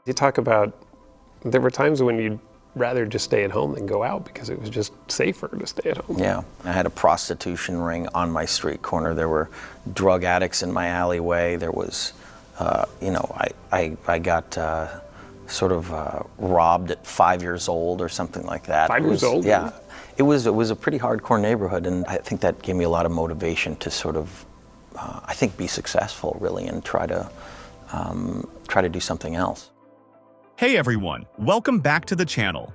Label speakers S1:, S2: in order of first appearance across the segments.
S1: You talk about, there were times when you'd rather just stay at home than go out because it was just safer to stay at home.
S2: Yeah, I had a prostitution ring on my street corner. There were drug addicts in my alleyway. There was, I got robbed at 5 years old or something like that.
S1: 5 years old?
S2: Yeah. It was a pretty hardcore neighborhood, and I think that gave me a lot of motivation to be successful, really, and try to do something else.
S3: Hey everyone, welcome back to the channel.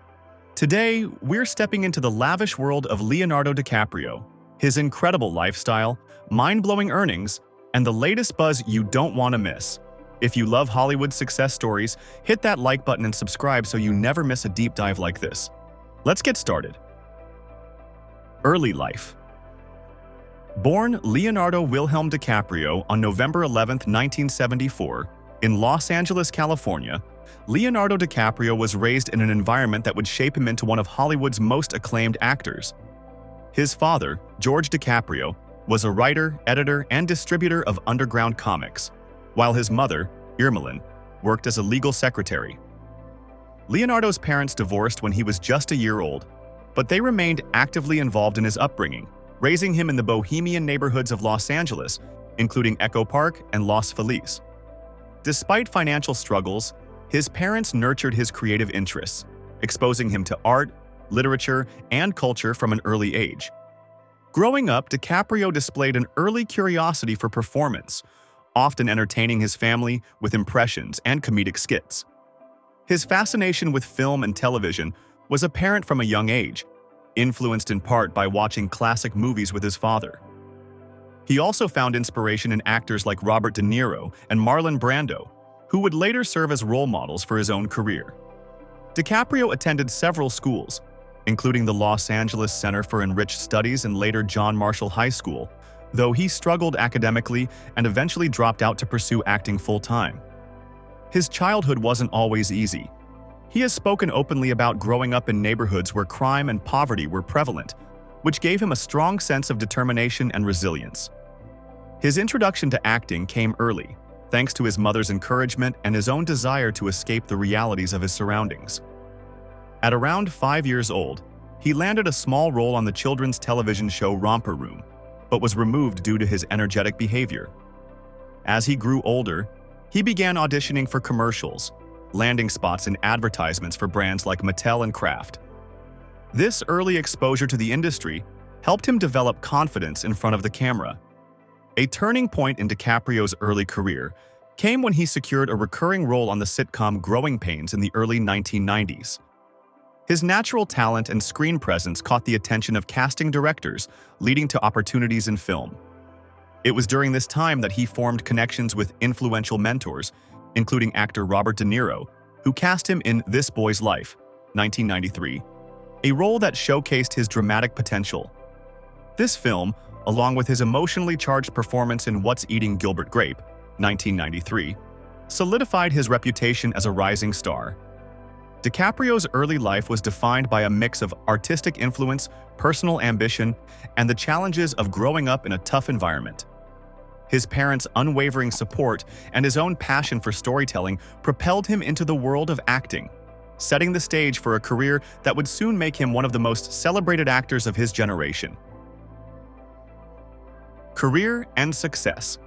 S3: Today, we're stepping into the lavish world of Leonardo DiCaprio, his incredible lifestyle, mind-blowing earnings, and the latest buzz you don't want to miss. If you love Hollywood success stories, hit that like button and subscribe so you never miss a deep dive like this. Let's get started. Early life. Born Leonardo Wilhelm DiCaprio on November 11, 1974, in Los Angeles, California, Leonardo DiCaprio was raised in an environment that would shape him into one of Hollywood's most acclaimed actors. His father, George DiCaprio, was a writer, editor, and distributor of underground comics, while his mother, Irmelin, worked as a legal secretary. Leonardo's parents divorced when he was just a year old, but they remained actively involved in his upbringing, raising him in the bohemian neighborhoods of Los Angeles, including Echo Park and Los Feliz. Despite financial struggles, his parents nurtured his creative interests, exposing him to art, literature, and culture from an early age. Growing up, DiCaprio displayed an early curiosity for performance, often entertaining his family with impressions and comedic skits. His fascination with film and television was apparent from a young age, influenced in part by watching classic movies with his father. He also found inspiration in actors like Robert De Niro and Marlon Brando, who would later serve as role models for his own career. DiCaprio attended several schools, including the Los Angeles Center for Enriched Studies and later John Marshall High School, though he struggled academically and eventually dropped out to pursue acting full-time. His childhood wasn't always easy. He has spoken openly about growing up in neighborhoods where crime and poverty were prevalent, which gave him a strong sense of determination and resilience. His introduction to acting came early, thanks to his mother's encouragement and his own desire to escape the realities of his surroundings. At around 5 years old, he landed a small role on the children's television show Romper Room, but was removed due to his energetic behavior. As he grew older, he began auditioning for commercials, landing spots in advertisements for brands like Mattel and Kraft. This early exposure to the industry helped him develop confidence in front of the camera. A turning point in DiCaprio's early career came when he secured a recurring role on the sitcom Growing Pains in the early 1990s. His natural talent and screen presence caught the attention of casting directors, leading to opportunities in film. It was during this time that he formed connections with influential mentors, including actor Robert De Niro, who cast him in This Boy's Life, 1993, a role that showcased his dramatic potential. This film, along with his emotionally charged performance in What's Eating Gilbert Grape, 1993, solidified his reputation as a rising star. DiCaprio's early life was defined by a mix of artistic influence, personal ambition, and the challenges of growing up in a tough environment. His parents' unwavering support and his own passion for storytelling propelled him into the world of acting, setting the stage for a career that would soon make him one of the most celebrated actors of his generation. Career and success.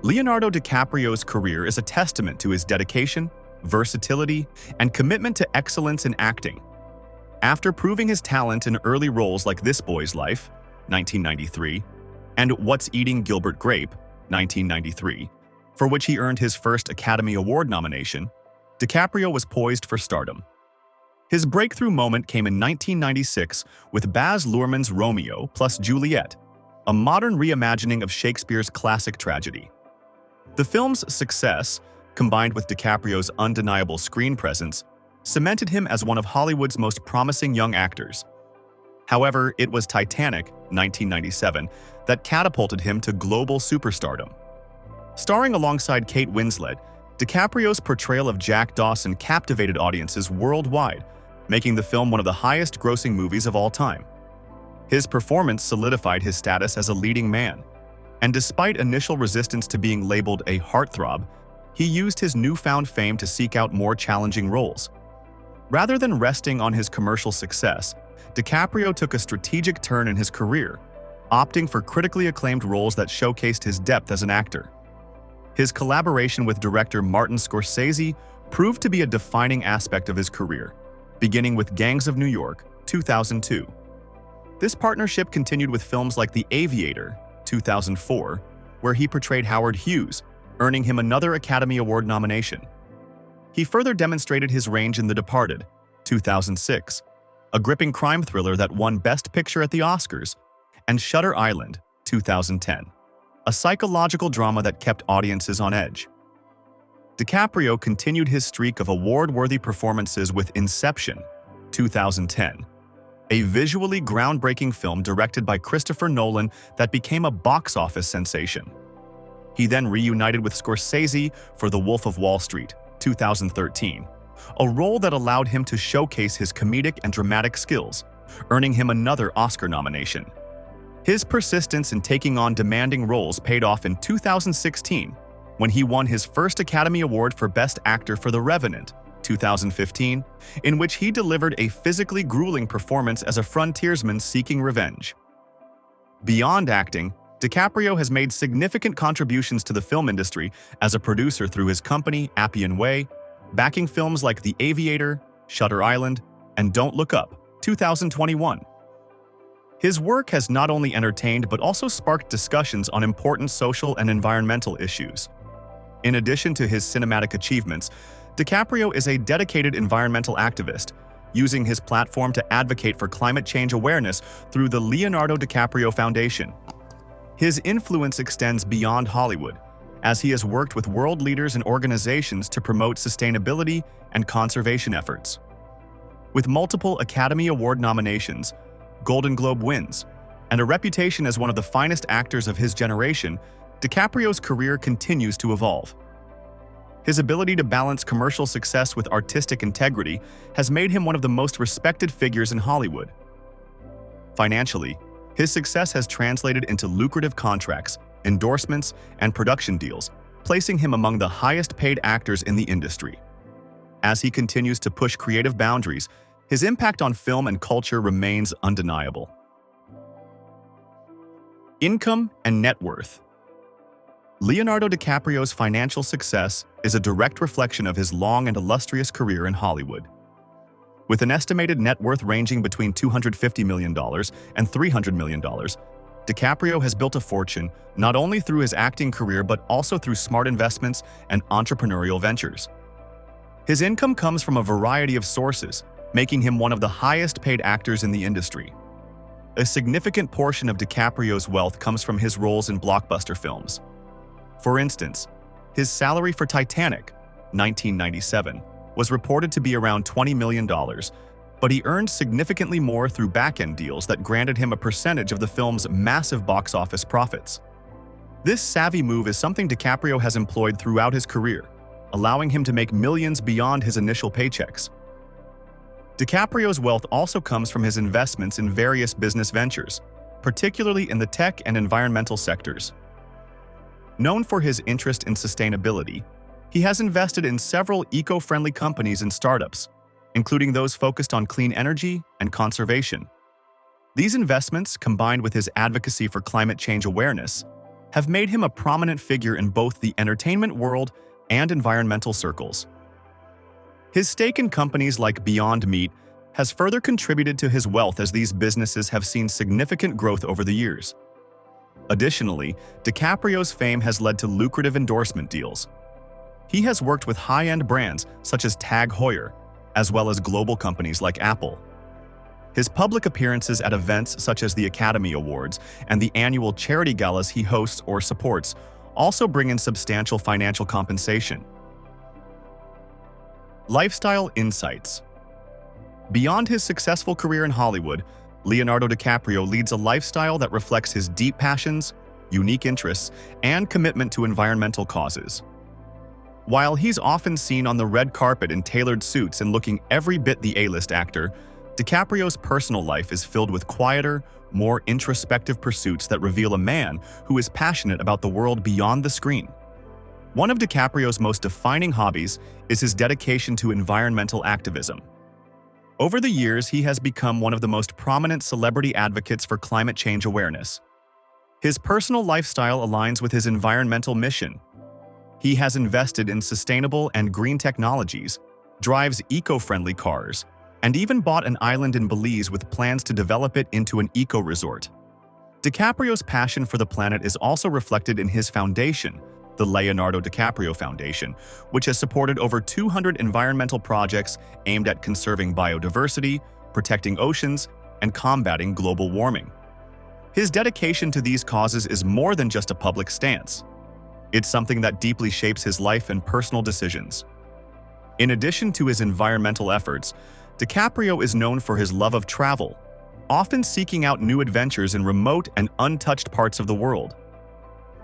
S3: Leonardo DiCaprio's career is a testament to his dedication, versatility, and commitment to excellence in acting. After proving his talent in early roles like This Boy's Life, 1993, and What's Eating Gilbert Grape, 1993, for which he earned his first Academy Award nomination, DiCaprio was poised for stardom. His breakthrough moment came in 1996 with Baz Luhrmann's Romeo plus Juliet, a modern reimagining of Shakespeare's classic tragedy. The film's success, combined with DiCaprio's undeniable screen presence, cemented him as one of Hollywood's most promising young actors. However, it was Titanic, 1997, that catapulted him to global superstardom. Starring alongside Kate Winslet, DiCaprio's portrayal of Jack Dawson captivated audiences worldwide, making the film one of the highest-grossing movies of all time. His performance solidified his status as a leading man, and despite initial resistance to being labeled a heartthrob, he used his newfound fame to seek out more challenging roles. Rather than resting on his commercial success, DiCaprio took a strategic turn in his career, opting for critically acclaimed roles that showcased his depth as an actor. His collaboration with director Martin Scorsese proved to be a defining aspect of his career, beginning with Gangs of New York, 2002. This partnership continued with films like The Aviator, 2004, where he portrayed Howard Hughes, earning him another Academy Award nomination. He further demonstrated his range in The Departed, 2006, a gripping crime thriller that won Best Picture at the Oscars, and Shutter Island, 2010, a psychological drama that kept audiences on edge. DiCaprio continued his streak of award-worthy performances with Inception, 2010, a visually groundbreaking film directed by Christopher Nolan that became a box office sensation. He then reunited with Scorsese for The Wolf of Wall Street, 2013, a role that allowed him to showcase his comedic and dramatic skills, earning him another Oscar nomination. His persistence in taking on demanding roles paid off in 2016 when he won his first Academy Award for Best Actor for The Revenant, 2015, in which he delivered a physically grueling performance as a frontiersman seeking revenge. Beyond acting, DiCaprio has made significant contributions to the film industry as a producer through his company, Appian Way, backing films like The Aviator, Shutter Island, and Don't Look Up, 2021. His work has not only entertained but also sparked discussions on important social and environmental issues. In addition to his cinematic achievements, DiCaprio is a dedicated environmental activist, using his platform to advocate for climate change awareness through the Leonardo DiCaprio Foundation. His influence extends beyond Hollywood, as he has worked with world leaders and organizations to promote sustainability and conservation efforts. With multiple Academy Award nominations, Golden Globe wins, and a reputation as one of the finest actors of his generation, DiCaprio's career continues to evolve. His ability to balance commercial success with artistic integrity has made him one of the most respected figures in Hollywood. Financially, his success has translated into lucrative contracts, endorsements, and production deals, placing him among the highest-paid actors in the industry. As he continues to push creative boundaries, his impact on film and culture remains undeniable. Income and net worth. Leonardo DiCaprio's financial success is a direct reflection of his long and illustrious career in Hollywood. With an estimated net worth ranging between $250 million and $300 million, DiCaprio has built a fortune not only through his acting career but also through smart investments and entrepreneurial ventures. His income comes from a variety of sources, making him one of the highest-paid actors in the industry. A significant portion of DiCaprio's wealth comes from his roles in blockbuster films. For instance, his salary for Titanic, 1997, was reported to be around $20 million, but he earned significantly more through back-end deals that granted him a percentage of the film's massive box office profits. This savvy move is something DiCaprio has employed throughout his career, allowing him to make millions beyond his initial paychecks. DiCaprio's wealth also comes from his investments in various business ventures, particularly in the tech and environmental sectors. Known for his interest in sustainability, he has invested in several eco-friendly companies and startups, including those focused on clean energy and conservation. These investments, combined with his advocacy for climate change awareness, have made him a prominent figure in both the entertainment world and environmental circles. His stake in companies like Beyond Meat has further contributed to his wealth as these businesses have seen significant growth over the years. Additionally, DiCaprio's fame has led to lucrative endorsement deals. He has worked with high-end brands such as Tag Heuer, as well as global companies like Apple. His public appearances at events such as the Academy Awards and the annual charity galas he hosts or supports also bring in substantial financial compensation. Lifestyle insights. Beyond his successful career in Hollywood, Leonardo DiCaprio leads a lifestyle that reflects his deep passions, unique interests, and commitment to environmental causes. While he's often seen on the red carpet in tailored suits and looking every bit the A-list actor, DiCaprio's personal life is filled with quieter, more introspective pursuits that reveal a man who is passionate about the world beyond the screen. One of DiCaprio's most defining hobbies is his dedication to environmental activism. Over the years, he has become one of the most prominent celebrity advocates for climate change awareness. His personal lifestyle aligns with his environmental mission. He has invested in sustainable and green technologies, drives eco-friendly cars, and even bought an island in Belize with plans to develop it into an eco-resort. DiCaprio's passion for the planet is also reflected in his foundation, the Leonardo DiCaprio Foundation, which has supported over 200 environmental projects aimed at conserving biodiversity, protecting oceans, and combating global warming. His dedication to these causes is more than just a public stance. It's something that deeply shapes his life and personal decisions. In addition to his environmental efforts, DiCaprio is known for his love of travel, often seeking out new adventures in remote and untouched parts of the world.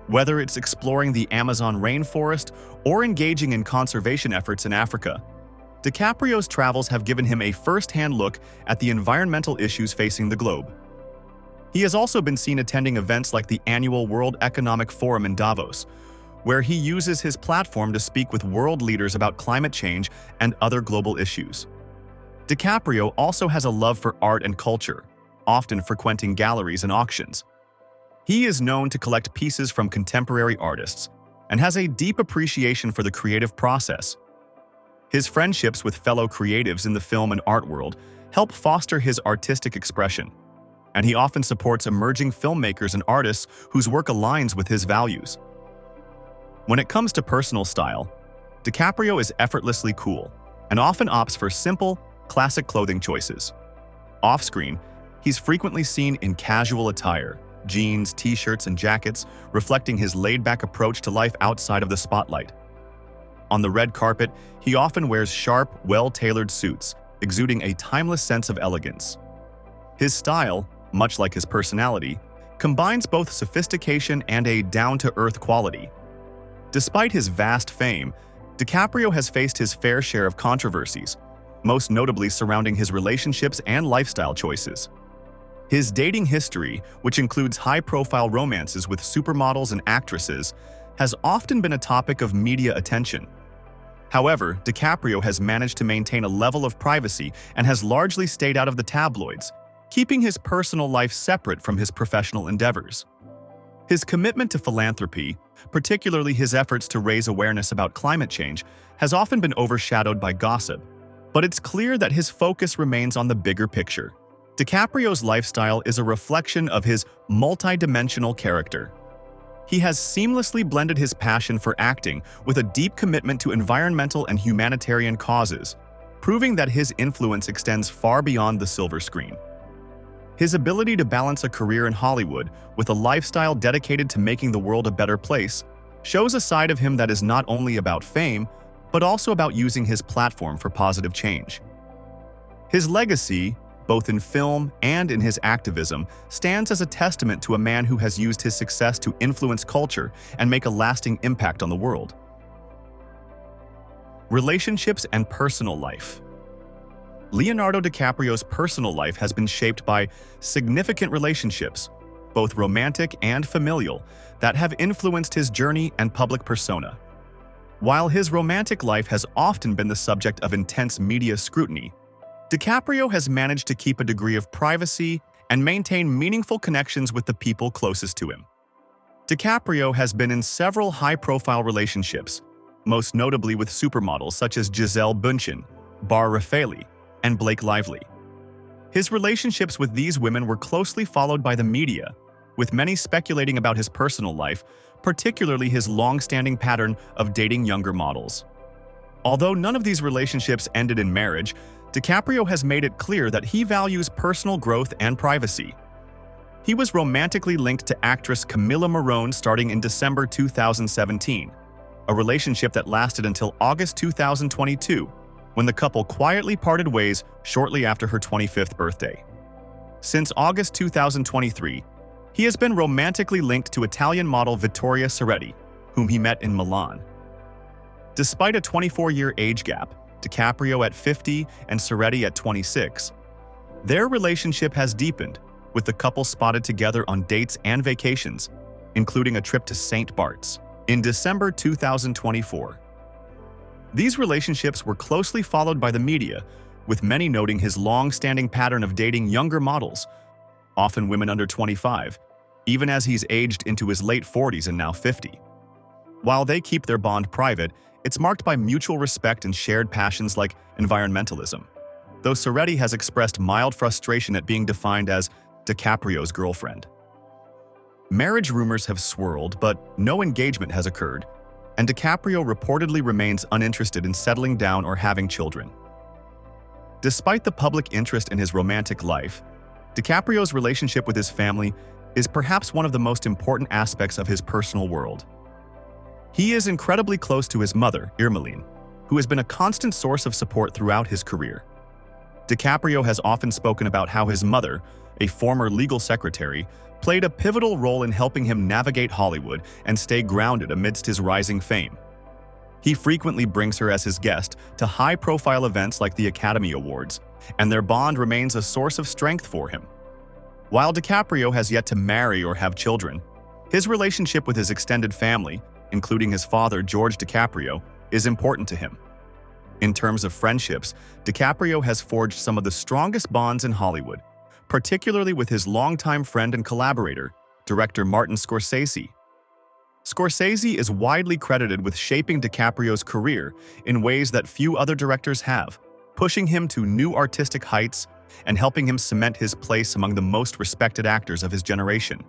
S3: Whether it's exploring the Amazon rainforest or engaging in conservation efforts in Africa, DiCaprio's travels have given him a first-hand look at the environmental issues facing the globe. He has also been seen attending events like the annual World Economic Forum in Davos, where he uses his platform to speak with world leaders about climate change and other global issues. DiCaprio also has a love for art and culture, often frequenting galleries and auctions. He is known to collect pieces from contemporary artists and has a deep appreciation for the creative process. His friendships with fellow creatives in the film and art world help foster his artistic expression, and he often supports emerging filmmakers and artists whose work aligns with his values. When it comes to personal style, DiCaprio is effortlessly cool and often opts for simple, classic clothing choices. Off-screen, he's frequently seen in casual attire, jeans, t-shirts, and jackets, reflecting his laid-back approach to life outside of the spotlight. On the red carpet, he often wears sharp, well-tailored suits, exuding a timeless sense of elegance. His style, much like his personality, combines both sophistication and a down-to-earth quality. Despite his vast fame, DiCaprio has faced his fair share of controversies, most notably surrounding his relationships and lifestyle choices. His dating history, which includes high-profile romances with supermodels and actresses, has often been a topic of media attention. However, DiCaprio has managed to maintain a level of privacy and has largely stayed out of the tabloids, keeping his personal life separate from his professional endeavors. His commitment to philanthropy, particularly his efforts to raise awareness about climate change, has often been overshadowed by gossip, but it's clear that his focus remains on the bigger picture. DiCaprio's lifestyle is a reflection of his multidimensional character. He has seamlessly blended his passion for acting with a deep commitment to environmental and humanitarian causes, proving that his influence extends far beyond the silver screen. His ability to balance a career in Hollywood with a lifestyle dedicated to making the world a better place shows a side of him that is not only about fame, but also about using his platform for positive change. His legacy, both in film and in his activism, stands as a testament to a man who has used his success to influence culture and make a lasting impact on the world. Relationships and personal life. Leonardo DiCaprio's personal life has been shaped by significant relationships, both romantic and familial, that have influenced his journey and public persona. While his romantic life has often been the subject of intense media scrutiny, DiCaprio has managed to keep a degree of privacy and maintain meaningful connections with the people closest to him. DiCaprio has been in several high-profile relationships, most notably with supermodels such as Gisele Bündchen, Bar Refaeli, and Blake Lively. His relationships with these women were closely followed by the media, with many speculating about his personal life, particularly his long-standing pattern of dating younger models. Although none of these relationships ended in marriage, DiCaprio has made it clear that he values personal growth and privacy. He was romantically linked to actress Camila Morrone starting in December 2017, a relationship that lasted until August 2022, when the couple quietly parted ways shortly after her 25th birthday. Since August 2023, he has been romantically linked to Italian model Vittoria Ceretti, whom he met in Milan. Despite a 24-year age gap, DiCaprio at 50 and Ceretti at 26, their relationship has deepened, with the couple spotted together on dates and vacations, including a trip to St. Bart's. in December 2024. These relationships were closely followed by the media, with many noting his long-standing pattern of dating younger models, often women under 25, even as he's aged into his late 40s and now 50. While they keep their bond private, it's marked by mutual respect and shared passions like environmentalism, though Soretti has expressed mild frustration at being defined as DiCaprio's girlfriend. Marriage rumors have swirled, but no engagement has occurred, and DiCaprio reportedly remains uninterested in settling down or having children. Despite the public interest in his romantic life, DiCaprio's relationship with his family is perhaps one of the most important aspects of his personal world. He is incredibly close to his mother, Irmelin, who has been a constant source of support throughout his career. DiCaprio has often spoken about how his mother, a former legal secretary, played a pivotal role in helping him navigate Hollywood and stay grounded amidst his rising fame. He frequently brings her as his guest to high-profile events like the Academy Awards, and their bond remains a source of strength for him. While DiCaprio has yet to marry or have children, his relationship with his extended family, including his father, George DiCaprio, is important to him. In terms of friendships, DiCaprio has forged some of the strongest bonds in Hollywood, particularly with his longtime friend and collaborator, director Martin Scorsese. Scorsese is widely credited with shaping DiCaprio's career in ways that few other directors have, pushing him to new artistic heights and helping him cement his place among the most respected actors of his generation.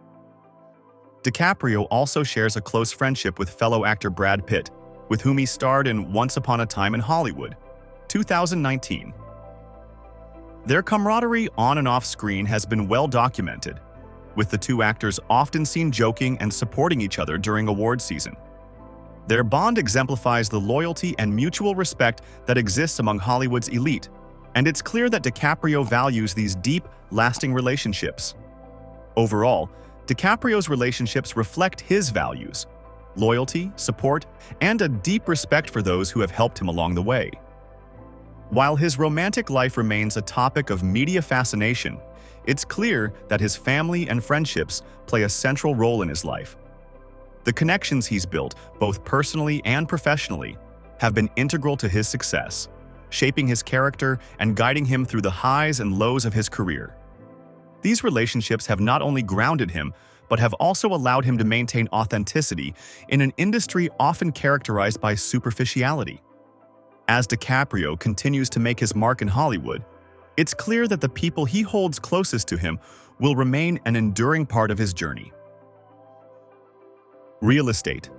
S3: DiCaprio also shares a close friendship with fellow actor Brad Pitt, with whom he starred in Once Upon a Time in Hollywood, 2019. Their camaraderie on and off screen has been well documented, with the two actors often seen joking and supporting each other during award season. Their bond exemplifies the loyalty and mutual respect that exists among Hollywood's elite, and it's clear that DiCaprio values these deep, lasting relationships. Overall, DiCaprio's relationships reflect his values: loyalty, support, and a deep respect for those who have helped him along the way. While his romantic life remains a topic of media fascination, it's clear that his family and friendships play a central role in his life. The connections he's built, both personally and professionally, have been integral to his success, shaping his character and guiding him through the highs and lows of his career. These relationships have not only grounded him, but have also allowed him to maintain authenticity in an industry often characterized by superficiality. As DiCaprio continues to make his mark in Hollywood, it's clear that the people he holds closest to him will remain an enduring part of his journey. Real estate.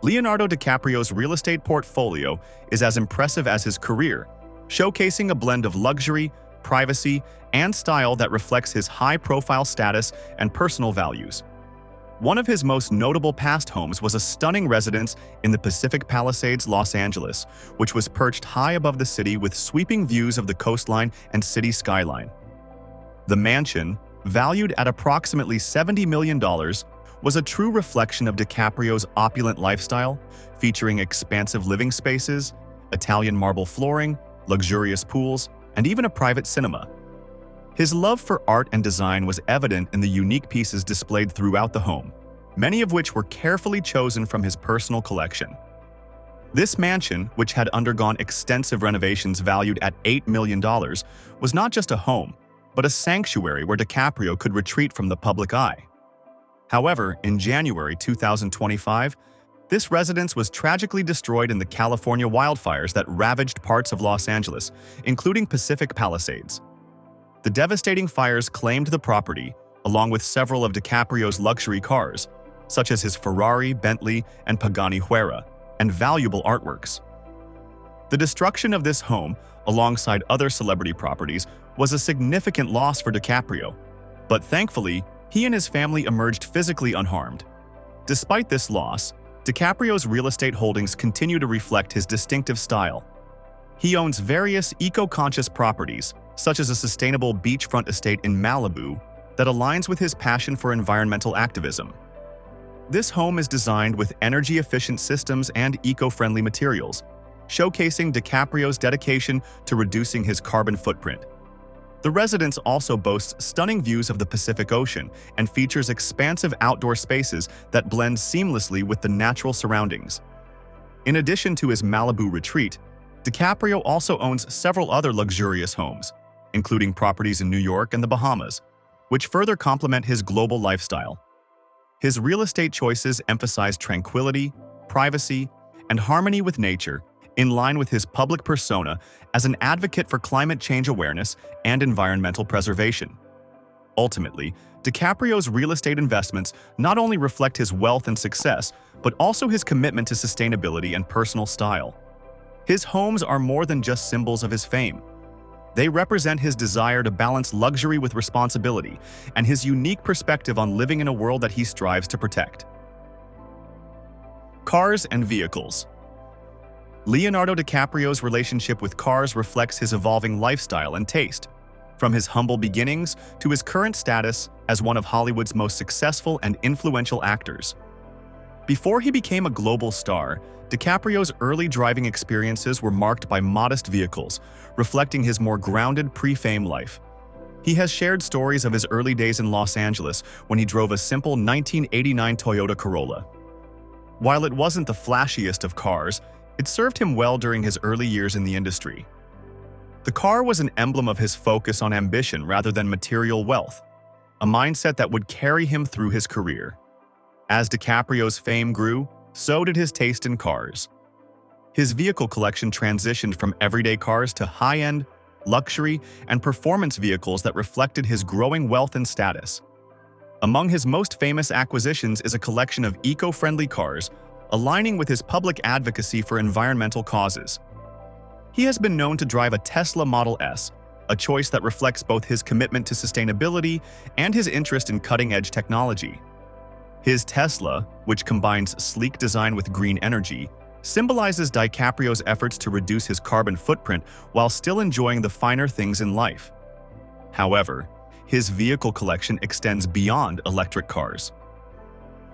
S3: Leonardo DiCaprio's real estate portfolio is as impressive as his career, showcasing a blend of luxury, privacy, and style that reflects his high-profile status and personal values. One of his most notable past homes was a stunning residence in the Pacific Palisades, Los Angeles, which was perched high above the city with sweeping views of the coastline and city skyline. The mansion, valued at approximately $70 million, was a true reflection of DiCaprio's opulent lifestyle, featuring expansive living spaces, Italian marble flooring, luxurious pools, and even a private cinema. His love for art and design was evident in the unique pieces displayed throughout the home, many of which were carefully chosen from his personal collection. This mansion, which had undergone extensive renovations valued at $8 million, was not just a home, but a sanctuary where DiCaprio could retreat from the public eye. However, in January 2025, this residence was tragically destroyed in the California wildfires that ravaged parts of Los Angeles, including Pacific Palisades. The devastating fires claimed the property, along with several of DiCaprio's luxury cars, such as his Ferrari, Bentley, and Pagani Huayra, and valuable artworks. The destruction of this home, alongside other celebrity properties, was a significant loss for DiCaprio, but thankfully, he and his family emerged physically unharmed. Despite this loss, DiCaprio's real estate holdings continue to reflect his distinctive style. He owns various eco-conscious properties, such as a sustainable beachfront estate in Malibu that aligns with his passion for environmental activism. This home is designed with energy-efficient systems and eco-friendly materials, showcasing DiCaprio's dedication to reducing his carbon footprint. The residence also boasts stunning views of the Pacific Ocean and features expansive outdoor spaces that blend seamlessly with the natural surroundings. In addition to his Malibu retreat, DiCaprio also owns several other luxurious homes, including properties in New York and the Bahamas, which further complement his global lifestyle. His real estate choices emphasize tranquility, privacy, and harmony with nature, in line with his public persona as an advocate for climate change awareness and environmental preservation. Ultimately, DiCaprio's real estate investments not only reflect his wealth and success, but also his commitment to sustainability and personal style. His homes are more than just symbols of his fame. They represent his desire to balance luxury with responsibility and his unique perspective on living in a world that he strives to protect. Cars and vehicles. Leonardo DiCaprio's relationship with cars reflects his evolving lifestyle and taste, from his humble beginnings to his current status as one of Hollywood's most successful and influential actors. Before he became a global star, DiCaprio's early driving experiences were marked by modest vehicles, reflecting his more grounded pre-fame life. He has shared stories of his early days in Los Angeles when he drove a simple 1989 Toyota Corolla. While it wasn't the flashiest of cars, it served him well during his early years in the industry. The car was an emblem of his focus on ambition rather than material wealth, a mindset that would carry him through his career. As DiCaprio's fame grew, so did his taste in cars. His vehicle collection transitioned from everyday cars to high-end, luxury, and performance vehicles that reflected his growing wealth and status. Among his most famous acquisitions is a collection of eco-friendly cars, aligning with his public advocacy for environmental causes. He has been known to drive a Tesla Model S, a choice that reflects both his commitment to sustainability and his interest in cutting-edge technology. His Tesla, which combines sleek design with green energy, symbolizes DiCaprio's efforts to reduce his carbon footprint while still enjoying the finer things in life. However, his vehicle collection extends beyond electric cars.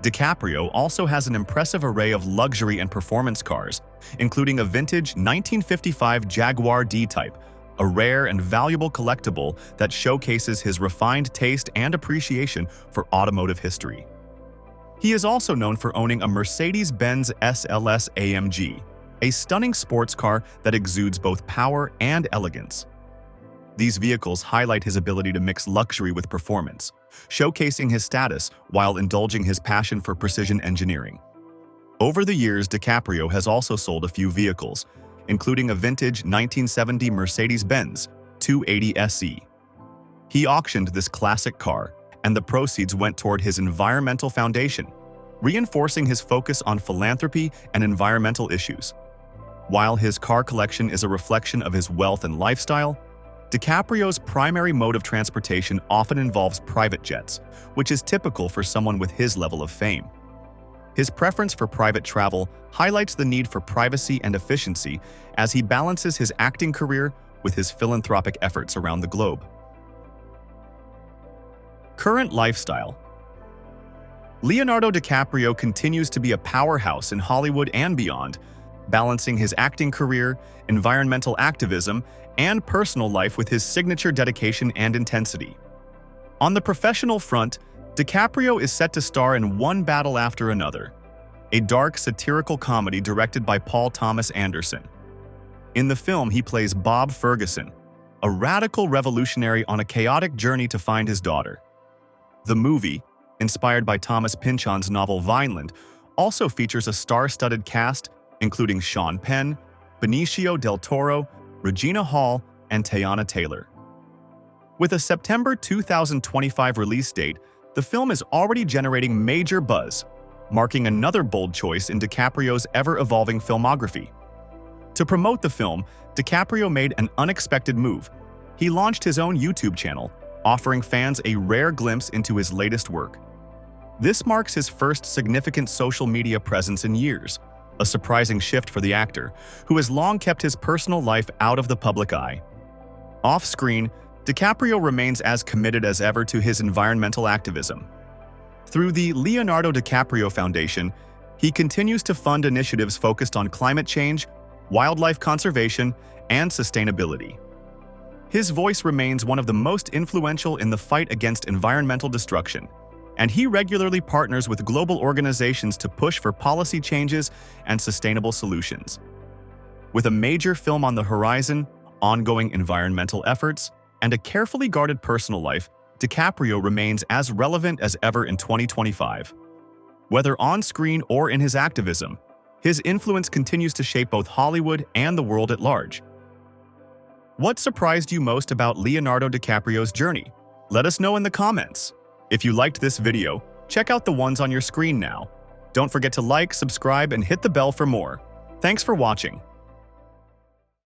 S3: DiCaprio also has an impressive array of luxury and performance cars, including a vintage 1955 Jaguar D-Type, a rare and valuable collectible that showcases his refined taste and appreciation for automotive history. He is also known for owning a Mercedes-Benz SLS AMG, a stunning sports car that exudes both power and elegance. These vehicles highlight his ability to mix luxury with performance, showcasing his status while indulging his passion for precision engineering. Over the years, DiCaprio has also sold a few vehicles, including a vintage 1970 Mercedes-Benz 280 SE. He auctioned this classic car, and the proceeds went toward his environmental foundation, reinforcing his focus on philanthropy and environmental issues. While his car collection is a reflection of his wealth and lifestyle, DiCaprio's primary mode of transportation often involves private jets, which is typical for someone with his level of fame. His preference for private travel highlights the need for privacy and efficiency as he balances his acting career with his philanthropic efforts around the globe. Current lifestyle. Leonardo DiCaprio continues to be a powerhouse in Hollywood and beyond, balancing his acting career, environmental activism, and personal life with his signature dedication and intensity. On the professional front, DiCaprio is set to star in One Battle After Another, a dark satirical comedy directed by Paul Thomas Anderson. In the film, he plays Bob Ferguson, a radical revolutionary on a chaotic journey to find his daughter. The movie, inspired by Thomas Pynchon's novel Vineland, also features a star-studded cast including Sean Penn, Benicio del Toro, Regina Hall, and Teyana Taylor. With a September 2025 release date, the film is already generating major buzz, marking another bold choice in DiCaprio's ever-evolving filmography. To promote the film, DiCaprio made an unexpected move. He launched his own YouTube channel, offering fans a rare glimpse into his latest work. This marks his first significant social media presence in years, a surprising shift for the actor, who has long kept his personal life out of the public eye. Off-screen, DiCaprio remains as committed as ever to his environmental activism. Through the Leonardo DiCaprio Foundation, he continues to fund initiatives focused on climate change, wildlife conservation, and sustainability. His voice remains one of the most influential in the fight against environmental destruction, and he regularly partners with global organizations to push for policy changes and sustainable solutions. With a major film on the horizon, ongoing environmental efforts, and a carefully guarded personal life, DiCaprio remains as relevant as ever in 2025. Whether on screen or in his activism, his influence continues to shape both Hollywood and the world at large. What surprised you most about Leonardo DiCaprio's journey? Let us know in the comments. If you liked this video, check out the ones on your screen now. Don't forget to like, subscribe, and hit the bell for more. Thanks for watching.